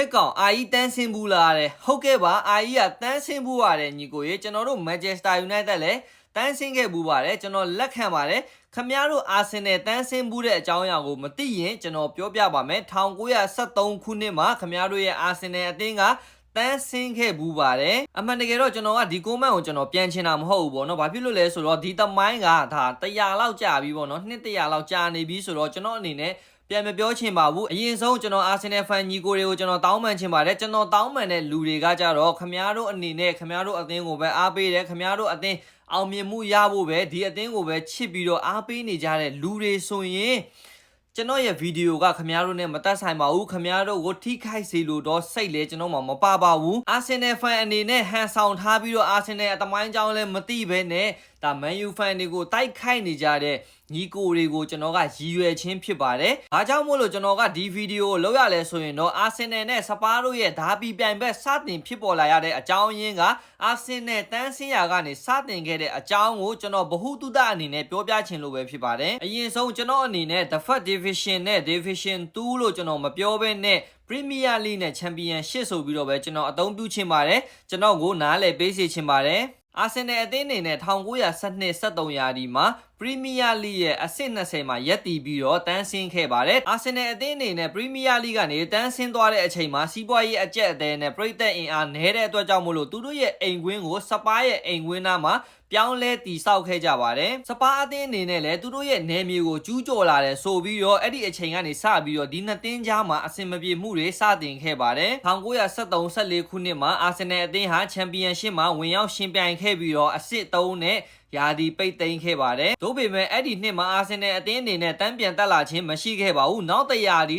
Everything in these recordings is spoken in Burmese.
ဟစ်ကောင်အာကြီးတန်းဆင်းဘူးလားတဲ့ဟုတ်ကဲ့ပါအာကြီးကတန်းဆင်းဘူးပါတယ်ညီကိုရေကျွန်တော်တို့ Manchester United လည်းတန်းဆင်းခဲ့ဘူးပါတယ်ကျွန်တော်လက်ခံပါတယ်ခင်ဗျားတို့အာဆင်နယ်တန်းဆင်းဘူးတဲ့အကြောင်းအရာကိုမသိရင်ကျွန်တော်ပြောပြပါမယ်1973ခုနှစ်မှာခင်ဗျားတို့ရဲ့အာဆင်နယ်အသင်းကတန်းဆင်းခဲ့ဘူးပါတယ်အမှန်တကယ်တော့ကျွန်တော်ကဒီကွန်မန့်ကိုကျွန်တော်ပြန်ချင်တာမဟုတ်ဘူးပေါ့နော်ဘာဖြစ်လို့လဲဆိုတော့ဒီသမိုင်းကဒါ100လောက်ကြာပြီပေါ့နော်နှစ်100လောက်ကြာနေပြီဆိုတော့ကျွန်တော်အနေနဲ့ပြန်မပြောချင်ပါဘူးအရင်ဆုံးကျွန်တော်အာဆင်နယ်ဖန်ညီကိုတွေကိုကျွန်တော်တောင်းပန်ချင်ပါတယ်ကျွန်တော်တောင်းပန်တဲ့လူတွေကကြတော့ခင်ဗျားတို့အနေနဲ့ခင်ဗျားတို့အသင်းကိုပဲအားပေးတယ်ခင်ဗျားတို့အသင်းအောင်မြင်မှုရဖို့ပဲဒီအသင်းကိုပဲချစ်ပြီးတော့အားပေးနေကြတဲ့လူတွေဆိုရင်ကျွန်တော်ရဲ့ဗီဒီယိုကခင်ဗျားတို့နဲ့မတက်ဆိုင်ပါဘူးခင်ဗျားတို့ကိုထိခိုက်စေလို့တော့စိတ်လဲကျွန်တော်မှမပါပါဘူးအာဆင်နယ်ဖန်အနေနဲ့ဟန်ဆောင်ထားပြီးတော့အာဆင်နယ်အသမိုင်းကြောင်းလည်းမသိဘဲနဲ့ဒါမန်ယူဖန်တွေကိုတိုက်ခိုက်နေကြတဲ့ညီကိုတွေကိုကျွန်တော်ကရည်ရွယ်ခြင်းဖြစ်ပါတယ်။ဒါကြောင့်မို့လို့ကျွန်တော်ကဒီဗီဒီယိုကိုလုပ်ရလဲဆိုရင်တော့အာဆင်နယ်နဲ့စပါးတို့ရဲ့ဓာပီပြိုင်ဘက်စတင်ဖြစ်ပေါ်လာရတဲ့အကြောင်းရင်းကအာဆင်နယ်တန်းဆင်းရာကနေစတင်ခဲ့တဲ့အကြောင်းကိုကျွန်တော်ဗဟုသုတအနေနဲ့ပြောပြချင်လို့ပဲဖြစ်ပါတယ်။အရင်ဆုံးကျွန်တော်အနေနဲ့ The First Division နဲ့ Division 2လို့ကျွန်တော်မပြောဘဲနဲ့Premier League နဲ့ Championship ဆိုပြီးတော့ပဲကျွန်တော်အသုံးပြုချင်ပါတယ်ကျွန်တော်ကိုနားလည်ပေးစေချင်ပါတယ်အာဆင်နယ်အသင်းအနေနဲ့1912-13ရာသီမှာပရီးမီးယားလိရဲ့အဆင့်20မှာရပ်တည်ပြီးတော့တန်းဆင်းခဲ့ပါတယ်အာဆင်နယ်အသင်းအနေနဲ့ပရီးမီးယားလိကနေတန်းဆင်းသွားတဲ့အချိန်မှာစီးပွားရေးအကျက်အသဲနဲ့ပရိသတ်အင်အားနည်းတဲ့အတွက်ကြောင့်မို့လို့သူတို့ရဲ့အိမ်ကွင်းကိုစပါးရဲ့အိမ်ကွင်းသားမှာပြောင်းလဲတည်ဆောက်ခဲ့ကြပါတယ်စပါးအသင်းအနေနဲ့လည်းသူတို့ရဲ့နယ်မြေကိုကျူးကျော်လာတယ်ဆိုပြီးတော့အဲ့ဒီအချိန်ကနေစပြီးတော့ဒီနှစ်သင်းကြားမှာအဆင်မပြေမှုတွေစတင်ခဲ့ပါတယ်1973-14ခုနှစ်မှာအာဆင်နယ်အသင်းဟာချန်ပီယံရှစ်မှာဝင်ရောက်ရှင်ပြိုင်ခဲ့ပြီးတော့အဆင့်3နဲ့ရာသီပိတ်သိမ်းခဲ့ပါတယ်။သို့ပေမဲ့အဲ့ဒီနှစ်မှာအာဆင်နယ်အသင်းအနေနဲ့တန်းပြန်တက်လာခြင်းမရှိခဲ့ပါဘူး။နောက်တစ်ရာသီ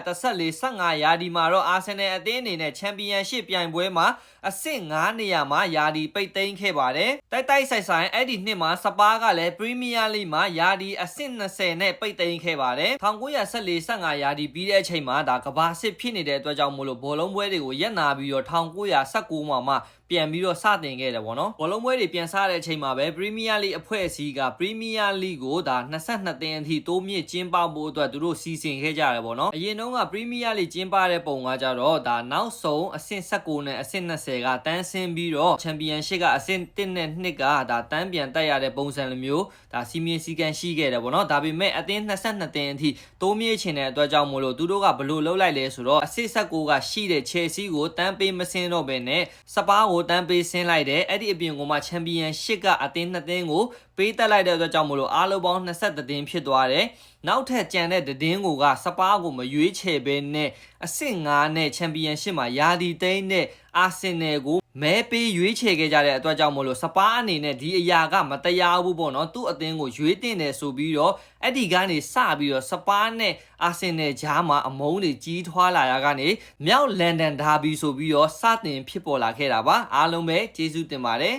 1914-15ရာသီမှာတော့အာဆင်နယ်အသင်းအနေနဲ့ချန်ပီယံရှစ်ပြိုင်ပွဲမှာအဆင့်9နေရာမှာရာသီပိတ်သိမ်းခဲ့ပါတယ်။တိုက်ဆိုင်အဲ့ဒီနှစ်မှာစပါးကလည်းပရီးမီးယားလိမှာရာသီအဆင့်20နဲ့ပိတ်သိမ်းခဲ့ပါတယ်။1914-15ရာသီပြီးတဲ့အချိန်မှာဒါကဘာစစ်ဖြစ်နေတဲ့အတွက်ကြောင့်မို့လို့ဘောလုံးပွဲတွေကိုရပ်နာပြီးတော့1919မှာပြန်ပြီးတော့စတင်ခဲ့တယ်ပေါ့နော်ဘောလုံးပွဲတွေပြန်စားတဲ့အချိန်မှာပဲပရီးမီးယားလိအဖွဲ့အစည်းကပရီးမီးယားလိကိုဒါ22သင်းအထိတိုးမြင့်ကျင်းပဖို့အတွက်သူတို့စီစဉ်ခဲ့ကြတယ်ပေါ့နော်အရင်တုန်းကပရီးမီးယားလိကျင်းပတဲ့ပုံကကြတော့ဒါနောက်ဆုံးအဆင့်19နဲ့အဆင့်20ကတန်းဆင်းပြီးတော့ချန်ပီယံရှစ်ကအဆင့်1နဲ့2ကဒါတန်းပြန်တက်ရတဲ့ပုံစံလိုမျိုးဒါစီမင်းစည်းကမ်းရှိခဲ့တယ်ပေါ့နော်ဒါပေမဲ့အသင်း22သင်းအထိတိုးမြင့်ချင်တဲ့အတွက်ကြောင့်မို့လို့သူတို့ကဘလို့လှုပ်လိုက်လဲဆိုတော့အဆင့်19ကရှိတဲ့ချယ်ဆီကိုတန်းပေးမစင်းတော့ဘဲနဲ့စပါးကိုတန်းပေးဆင်းလိုက်တယ်အဲ့ဒီအပြင်ကိုမှချန်ပီယံရှစ်ကအသင်း2သင်းကိုပေးတက်လိုက်တဲ့အတွက်ကြောင့်မို့လို့အားလုံးပေါင်း20သင်းဖြစ်သွားတယ်နောက်ထပ်ကြံတဲ့သတင်းကိုကစပါးကိုမရွေးချယ်ဘဲနဲ့အဆင့်9နဲ့ချန်ပီယံရှစ်မှာရာသီသိမ်းတဲ့အာဆင်နယ်ကိုမဲပေးရွေးချယ်ခဲ့ကြတဲ့အတွက်ကြောင့်မို့လို့စပါးအနေနဲ့ဒီအရာကမတရားဘူးပေါ့နော်သူ့အသင်းကိုရွေးတင်တယ်ဆိုပြီးတော့အဲ့ဒီကနေစပြီးတော့စပါးနဲ့အာဆင်နယ်ကြားမှာအမုန်းတွေကြီးထွားလာရကနေမြောက်လန်ဒန်ဒါဘီဆိုပြီးတော့စတင်ဖြစ်ပေါ်လာခဲ့တာပါအားလုံးပဲကျေးဇူးတင်ပါတယ်